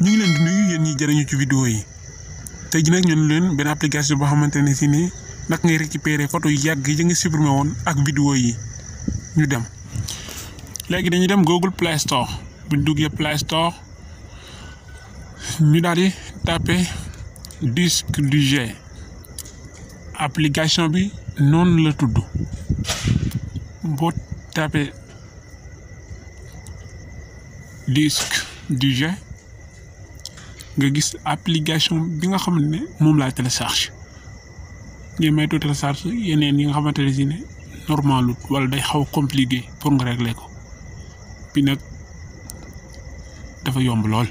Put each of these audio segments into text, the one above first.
ñu ngi leen di nuyu yéen ñi jëriñu ci vidéo yi tey ji nag ñun leen benn application boo xamante ne si ne nag ngay récupérer photo yu yàgg yi nga supprimer woon ak vidéo yi ñu dem léegi dañuy dem Google Play Store bu ñu duggee Play Store ñu daal di taper disque du G application bi noonu la tudd boo taper disque du G nga gis application bi nga xam ne moom laa télécharge ngeen may télécharge yeneen yi nga xamante ne si ne normalul wala day xaw compliqué pour nga régler ko bi nag dafa yomb lool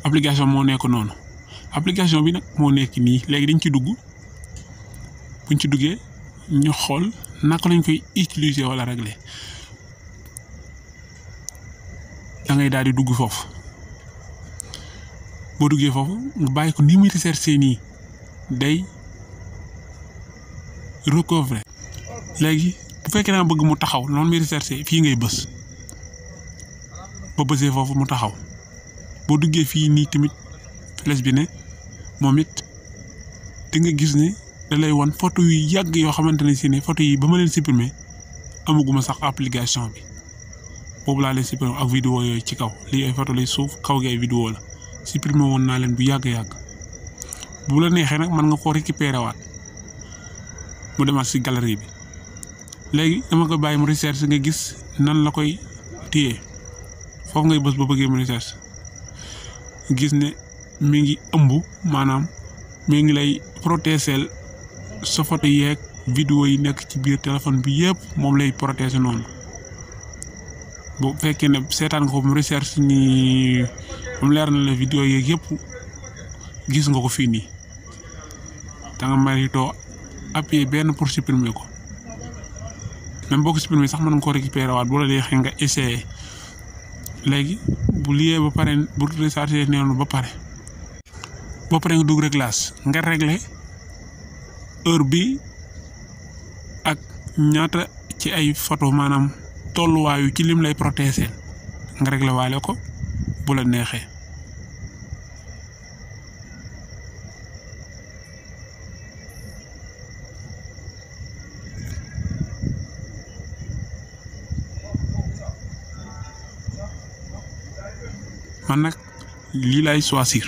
application moo nekk noonu application bi nag moo nekk nii léegi dañ ci dugg buñ ci duggee ñu xool naka lañ koy utiliser wala régler da ngay daal di dugg foofu boo duggee foofu nga bàyyi ko ni muy recherché nii day recouvrer léegi bu fekkee naa bëgg mu taxaw noonu muy recherché fii ngay bës ba bësee foofu mu taxaw boo duggee fii nii tamit flèche bi ne moom it di nga gis ne da lay wan photo yu yàgg yoo xamante ne si ne photo yi ba ma leen supprimer amaguma sax application bi boobu laa leen supprimer ak vidéo yooyu ci kaw lii ay photo lay suuf kaw gi ay vidéo la supprimer woon naa leen bu yàgg-yàgg bu la neexee nag mën nga koo récupérer waat mu demaat si galerie bi léegi dama koy bàyyi mu recherche nga gis nan la koy téye foofu ngay bës ba bëggee mu recherche gis ne mi ngi ëmb maanaam mi ngi lay protéger sa photo yeeg vidéo yi nekk ci biir téléphone bi yëpp moom lay protéger noonu bu fekkee ne seetaan nga ko mu recherche ni moom leer na la vidéo yeeg yëpp gis nga ko fii nii da nga marito appuyer benn pour supprimer ko même boo ko supprimer sax mën nga ko récupérer waat bu la neexee nga essayer léegi bu liyee ba pare bu recharger neenu ba pare nga dugg réglage nga régler heure bi ak ñaata ci ay photo maanaam tolluwaayu ci lim lay protéger nga régler waale ko bu la neexee man nag lii laay choisir